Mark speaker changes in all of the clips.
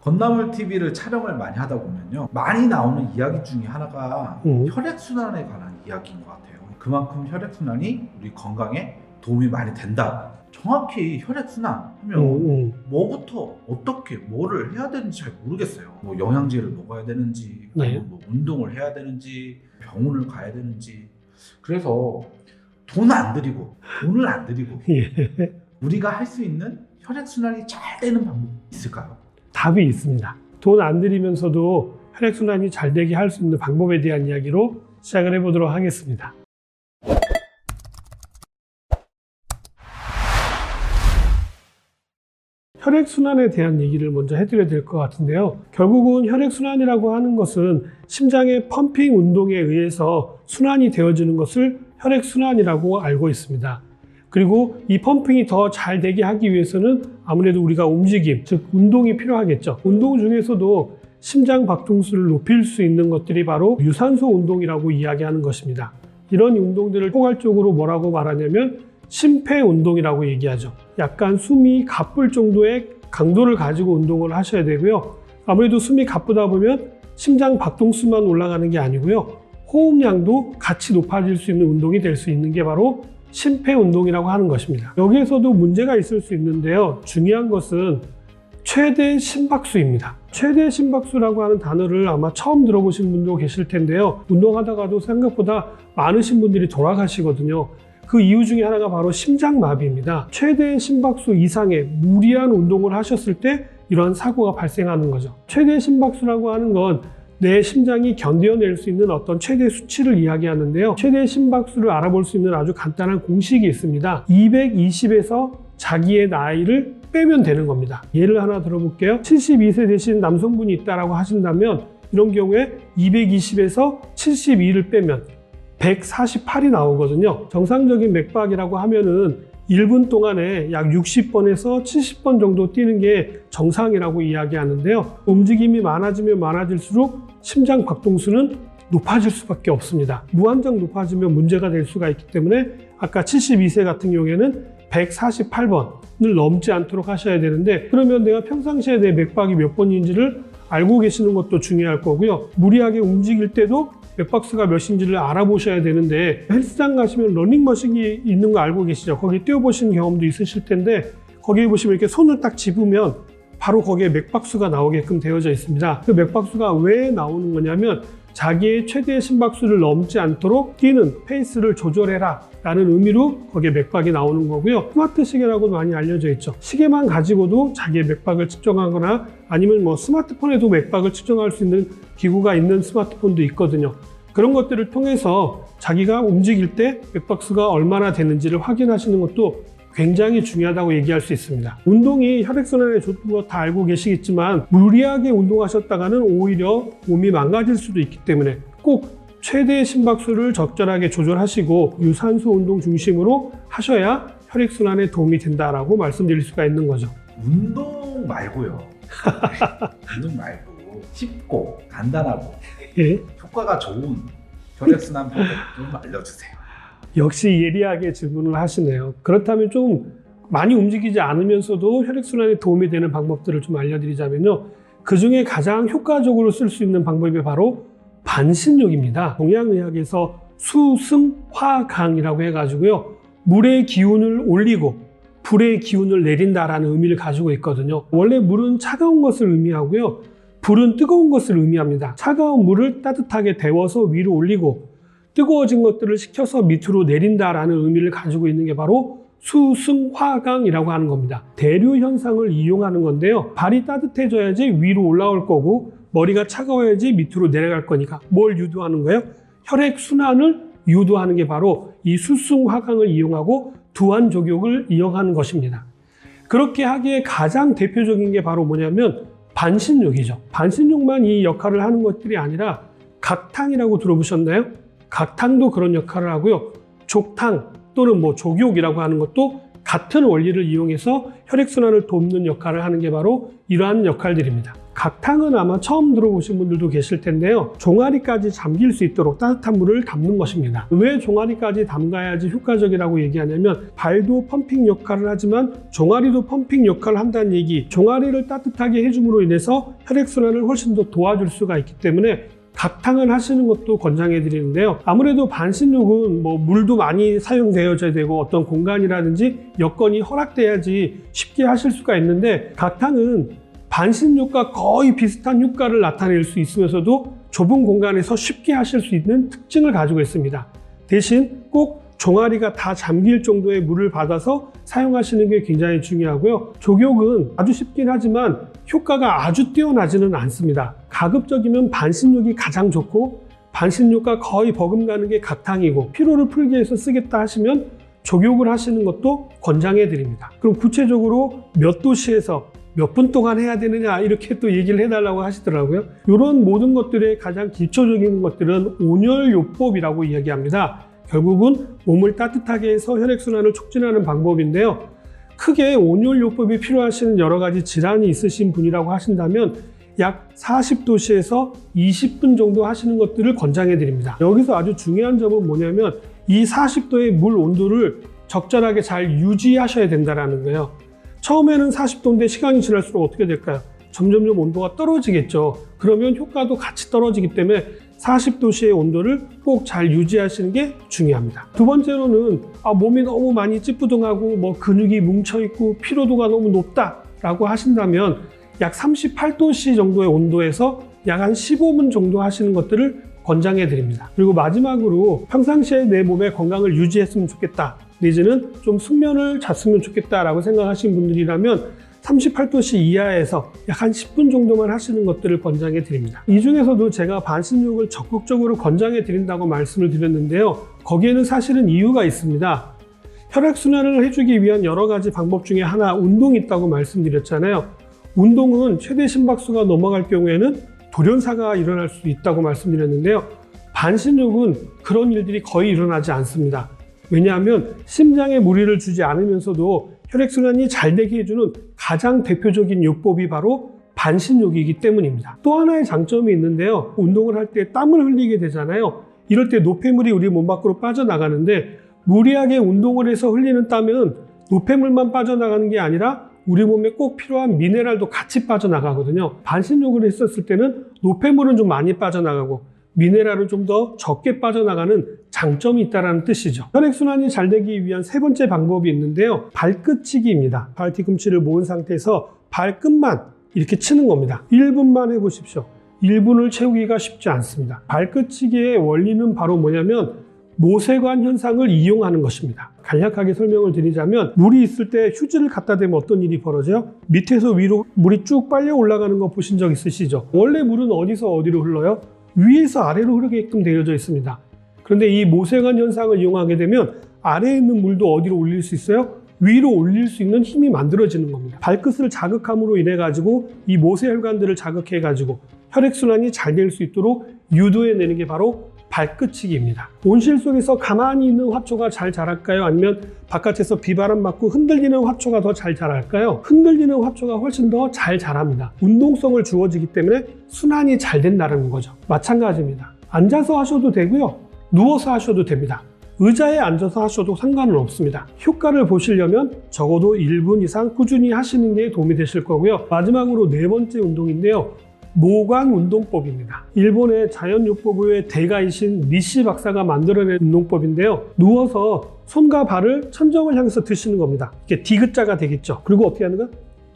Speaker 1: 건나물 TV를 촬영을 많이 하다 보면요, 많이 나오는 이야기 중에 하나가 혈액순환에 관한 이야기인 것 같아요. 그만큼 혈액순환이 우리 건강에 도움이 많이 된다. 정확히 혈액순환 하면 뭐부터 어떻게 뭐를 해야 되는지 잘 모르겠어요. 뭐 영양제를 먹어야 되는지, 아니면 뭐 운동을 해야 되는지, 병원을 가야 되는지. 그래서 돈을 안 들이고 우리가 할 수 있는 혈액순환이 잘 되는 방법이 있을까요?
Speaker 2: 답이 있습니다. 돈 안 들이면서도 혈액순환이 잘 되게 할 수 있는 방법에 대한 이야기로 시작을 해보도록 하겠습니다. 혈액순환에 대한 얘기를 먼저 해드려야 될 것 같은데요. 결국은 혈액순환이라고 하는 것은 심장의 펌핑 운동에 의해서 순환이 되어지는 것을 혈액순환이라고 알고 있습니다. 그리고 이 펌핑이 더 잘 되게 하기 위해서는 아무래도 우리가 움직임, 즉 운동이 필요하겠죠. 운동 중에서도 심장 박동수를 높일 수 있는 것들이 바로 유산소 운동이라고 이야기하는 것입니다. 이런 운동들을 포괄적으로 뭐라고 말하냐면 심폐운동이라고 얘기하죠. 약간 숨이 가쁠 정도의 강도를 가지고 운동을 하셔야 되고요. 아무래도 숨이 가쁘다 보면 심장 박동수만 올라가는 게 아니고요. 호흡량도 같이 높아질 수 있는 운동이 될 수 있는 게 바로 심폐운동이라고 하는 것입니다. 여기에서도 문제가 있을 수 있는데요. 중요한 것은 최대 심박수입니다. 최대 심박수라고 하는 단어를 아마 처음 들어보신 분도 계실 텐데요. 운동하다가도 생각보다 많으신 분들이 돌아가시거든요. 그 이유 중에 하나가 바로 심장마비입니다. 최대 심박수 이상의 무리한 운동을 하셨을 때 이러한 사고가 발생하는 거죠. 최대 심박수라고 하는 건 내 심장이 견뎌낼 수 있는 어떤 최대 수치를 이야기하는데요. 최대 심박수를 알아볼 수 있는 아주 간단한 공식이 있습니다. 220에서 자기의 나이를 빼면 되는 겁니다. 예를 하나 들어볼게요. 72세 되신 남성분이 있다고 하신다면 이런 경우에 220에서 72를 빼면 148이 나오거든요. 정상적인 맥박이라고 하면은 1분 동안에 약 60번에서 70번 정도 뛰는 게 정상이라고 이야기하는데요. 움직임이 많아지면 많아질수록 심장 박동수는 높아질 수밖에 없습니다. 무한정 높아지면 문제가 될 수가 있기 때문에 아까 72세 같은 경우에는 148번을 넘지 않도록 하셔야 되는데, 그러면 내가 평상시에 내 맥박이 몇 번인지를 알고 계시는 것도 중요할 거고요. 무리하게 움직일 때도 맥박수가 몇인지를 알아보셔야 되는데, 헬스장 가시면 러닝머신이 있는 거 알고 계시죠? 거기 뛰어보신 경험도 있으실 텐데 거기 보시면 이렇게 손을 딱 집으면 바로 거기에 맥박수가 나오게끔 되어져 있습니다. 그 맥박수가 왜 나오는 거냐면 자기의 최대 심박수를 넘지 않도록 뛰는 페이스를 조절해라 라는 의미로 거기에 맥박이 나오는 거고요. 스마트 시계라고 많이 알려져 있죠. 시계만 가지고도 자기의 맥박을 측정하거나 아니면 뭐 스마트폰에도 맥박을 측정할 수 있는 기구가 있는 스마트폰도 있거든요. 그런 것들을 통해서 자기가 움직일 때 맥박수가 얼마나 되는지를 확인하시는 것도 굉장히 중요하다고 얘기할 수 있습니다. 운동이 혈액순환에 좋은 거 다 알고 계시겠지만 무리하게 운동하셨다가는 오히려 몸이 망가질 수도 있기 때문에 꼭 최대 심박수를 적절하게 조절하시고 유산소 운동 중심으로 하셔야 혈액순환에 도움이 된다라고 말씀드릴 수가 있는 거죠.
Speaker 1: 운동 말고요. 운동 말고 쉽고 간단하고 효과가 좋은 혈액순환 방법 좀 알려주세요.
Speaker 2: 역시 예리하게 질문을 하시네요. 그렇다면 좀 많이 움직이지 않으면서도 혈액순환에 도움이 되는 방법들을 좀 알려드리자면요. 그 중에 가장 효과적으로 쓸 수 있는 방법이 바로 반신욕입니다. 동양의학에서 수승화강이라고 해가지고요. 물의 기운을 올리고 불의 기운을 내린다라는 의미를 가지고 있거든요. 원래 물은 차가운 것을 의미하고요. 불은 뜨거운 것을 의미합니다. 차가운 물을 따뜻하게 데워서 위로 올리고 뜨거워진 것들을 식혀서 밑으로 내린다라는 의미를 가지고 있는 게 바로 수승화강이라고 하는 겁니다. 대류 현상을 이용하는 건데요. 발이 따뜻해져야지 위로 올라올 거고 머리가 차가워야지 밑으로 내려갈 거니까 뭘 유도하는 거예요? 혈액순환을 유도하는 게 바로 이 수승화강을 이용하고 두환족욕을 이용하는 것입니다. 그렇게 하기에 가장 대표적인 게 바로 뭐냐면 반신욕이죠. 반신욕만 이 역할을 하는 것들이 아니라 각탕이라고 들어보셨나요? 각탕도 그런 역할을 하고요. 족탕 또는 뭐 족욕이라고 하는 것도 같은 원리를 이용해서 혈액순환을 돕는 역할을 하는 게 바로 이러한 역할들입니다. 각탕은 아마 처음 들어보신 분들도 계실 텐데요. 종아리까지 잠길 수 있도록 따뜻한 물을 담는 것입니다. 왜 종아리까지 담가야지 효과적이라고 얘기하냐면 발도 펌핑 역할을 하지만 종아리도 펌핑 역할을 한다는 얘기, 종아리를 따뜻하게 해줌으로 인해서 혈액순환을 훨씬 더 도와줄 수가 있기 때문에 각탕을 하시는 것도 권장해 드리는데요. 아무래도 반신욕은 물도 많이 사용되어져야 되고 어떤 공간이라든지 여건이 허락돼야지 쉽게 하실 수가 있는데, 각탕은 반신욕과 거의 비슷한 효과를 나타낼 수 있으면서도 좁은 공간에서 쉽게 하실 수 있는 특징을 가지고 있습니다. 대신 꼭 종아리가 다 잠길 정도의 물을 받아서 사용하시는 게 굉장히 중요하고요. 족욕은 아주 쉽긴 하지만 효과가 아주 뛰어나지는 않습니다. 가급적이면 반신욕이 가장 좋고, 반신욕과 거의 버금가는 게 각탕이고, 피로를 풀기 위해서 쓰겠다 하시면 족욕을 하시는 것도 권장해 드립니다. 그럼 구체적으로 몇 도시에서 몇 분 동안 해야 되느냐, 이렇게 또 얘기를 해달라고 하시더라고요. 이런 모든 것들의 가장 기초적인 것들은 온열요법이라고 이야기합니다. 결국은 몸을 따뜻하게 해서 혈액순환을 촉진하는 방법인데요. 크게 온열요법이 필요하신 여러 가지 질환이 있으신 분이라고 하신다면 약 40도씨에서 20분 정도 하시는 것들을 권장해 드립니다. 여기서 아주 중요한 점은 뭐냐면 이 40도의 물 온도를 적절하게 잘 유지하셔야 된다는 거예요. 처음에는 40도인데 시간이 지날수록 어떻게 될까요? 점점점 온도가 떨어지겠죠. 그러면 효과도 같이 떨어지기 때문에 40도씨의 온도를 꼭 잘 유지하시는 게 중요합니다. 두 번째로는 몸이 너무 많이 찌뿌둥하고 근육이 뭉쳐있고 피로도가 너무 높다라고 하신다면 약 38도씨 정도의 온도에서 약 한 15분 정도 하시는 것들을 권장해 드립니다. 그리고 마지막으로 평상시에 내 몸의 건강을 유지했으면 좋겠다, 내지는 좀 숙면을 잤으면 좋겠다라고 생각하시는 분들이라면 38도씨 이하에서 약 한 10분 정도만 하시는 것들을 권장해 드립니다. 이 중에서도 제가 반신욕을 적극적으로 권장해 드린다고 말씀을 드렸는데요. 거기에는 사실은 이유가 있습니다. 혈액순환을 해주기 위한 여러 가지 방법 중에 하나, 운동이 있다고 말씀드렸잖아요. 운동은 최대 심박수가 넘어갈 경우에는 돌연사가 일어날 수 있다고 말씀드렸는데요. 반신욕은 그런 일들이 거의 일어나지 않습니다. 왜냐하면 심장에 무리를 주지 않으면서도 혈액순환이 잘 되게 해주는 가장 대표적인 요법이 바로 반신욕이기 때문입니다. 또 하나의 장점이 있는데요. 운동을 할 때 땀을 흘리게 되잖아요. 이럴 때 노폐물이 우리 몸 밖으로 빠져나가는데, 무리하게 운동을 해서 흘리는 땀은 노폐물만 빠져나가는 게 아니라 우리 몸에 꼭 필요한 미네랄도 같이 빠져나가거든요. 반신욕을 했었을 때는 노폐물은 좀 많이 빠져나가고 미네랄은 좀 더 적게 빠져나가는 장점이 있다는 뜻이죠. 혈액순환이 잘 되기 위한 세 번째 방법이 있는데요. 발끝치기입니다. 발 뒤꿈치를 모은 상태에서 발끝만 이렇게 치는 겁니다. 1분만 해보십시오. 1분을 채우기가 쉽지 않습니다. 발끝치기의 원리는 바로 뭐냐면 모세관 현상을 이용하는 것입니다. 간략하게 설명을 드리자면, 물이 있을 때 휴지를 갖다 대면 어떤 일이 벌어져요? 밑에서 위로 물이 쭉 빨려 올라가는 거 보신 적 있으시죠? 원래 물은 어디서 어디로 흘러요? 위에서 아래로 흐르게끔 되어져 있습니다. 그런데 이 모세관 현상을 이용하게 되면 아래에 있는 물도 어디로 올릴 수 있어요? 위로 올릴 수 있는 힘이 만들어지는 겁니다. 발끝을 자극함으로 인해 가지고 이 모세혈관들을 자극해 가지고 혈액순환이 잘 될 수 있도록 유도해내는 게 바로 발끝치기입니다. 온실 속에서 가만히 있는 화초가 잘 자랄까요? 아니면 바깥에서 비바람 맞고 흔들리는 화초가 더 잘 자랄까요? 흔들리는 화초가 훨씬 더 잘 자랍니다. 운동성을 주어지기 때문에 순환이 잘 된다는 거죠. 마찬가지입니다. 앉아서 하셔도 되고요. 누워서 하셔도 됩니다. 의자에 앉아서 하셔도 상관은 없습니다. 효과를 보시려면 적어도 1분 이상 꾸준히 하시는 게 도움이 되실 거고요. 마지막으로 네 번째 운동인데요. 모관 운동법입니다. 일본의 자연요법의 대가이신 니시 박사가 만들어낸 운동법인데요. 누워서 손과 발을 천정을 향해서 드시는 겁니다. 이게 디귿자가 되겠죠. 그리고 어떻게 하는가?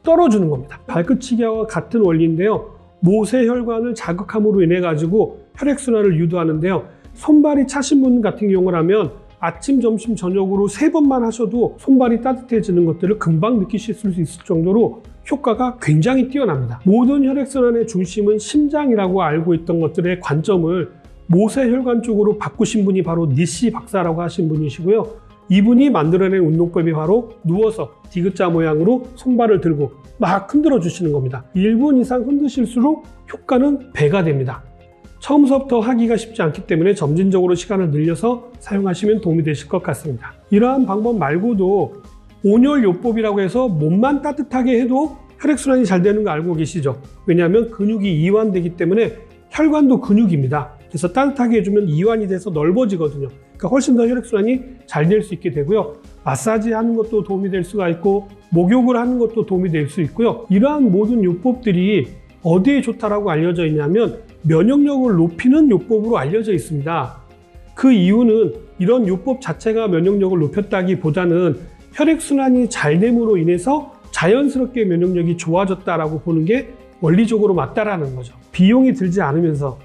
Speaker 2: 떨어주는 겁니다. 발끝치기와 같은 원리인데요. 모세혈관을 자극함으로 인해 가지고 혈액순환을 유도하는데요. 손발이 차신 분 같은 경우라면 아침, 점심, 저녁으로 3번만 하셔도 손발이 따뜻해지는 것들을 금방 느끼실 수 있을 정도로 효과가 굉장히 뛰어납니다. 모든 혈액순환의 중심은 심장이라고 알고 있던 것들의 관점을 모세혈관 쪽으로 바꾸신 분이 바로 니시 박사라고 하신 분이시고요. 이분이 만들어낸 운동법이 바로 누워서 디귿자 모양으로 손발을 들고 막 흔들어 주시는 겁니다. 1분 이상 흔드실수록 효과는 배가 됩니다. 처음부터 하기가 쉽지 않기 때문에 점진적으로 시간을 늘려서 사용하시면 도움이 되실 것 같습니다. 이러한 방법 말고도 온열요법이라고 해서 몸만 따뜻하게 해도 혈액순환이 잘 되는 거 알고 계시죠? 왜냐하면 근육이 이완되기 때문에 혈관도 근육입니다. 그래서 따뜻하게 해주면 이완이 돼서 넓어지거든요. 그러니까 훨씬 더 혈액순환이 잘 될 수 있게 되고요. 마사지 하는 것도 도움이 될 수가 있고 목욕을 하는 것도 도움이 될 수 있고요. 이러한 모든 요법들이 어디에 좋다라고 알려져 있냐면 면역력을 높이는 요법으로 알려져 있습니다. 그 이유는 이런 요법 자체가 면역력을 높였다기보다는 혈액순환이 잘 됨으로 인해서 자연스럽게 면역력이 좋아졌다라고 보는 게 원리적으로 맞다라는 거죠. 비용이 들지 않으면서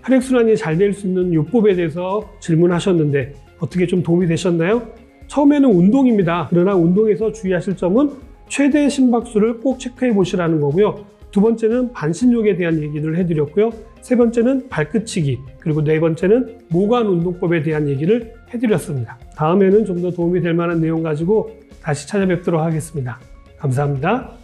Speaker 2: 혈액순환이 잘 될 수 있는 요법에 대해서 질문하셨는데 어떻게 좀 도움이 되셨나요? 처음에는 운동입니다. 그러나 운동에서 주의하실 점은 최대 심박수를 꼭 체크해 보시라는 거고요. 두 번째는 반신욕에 대한 얘기를 해드렸고요. 세 번째는 발끝치기, 그리고 네 번째는 모관 운동법에 대한 얘기를 해드렸습니다. 다음에는 좀 더 도움이 될 만한 내용 가지고 다시 찾아뵙도록 하겠습니다. 감사합니다.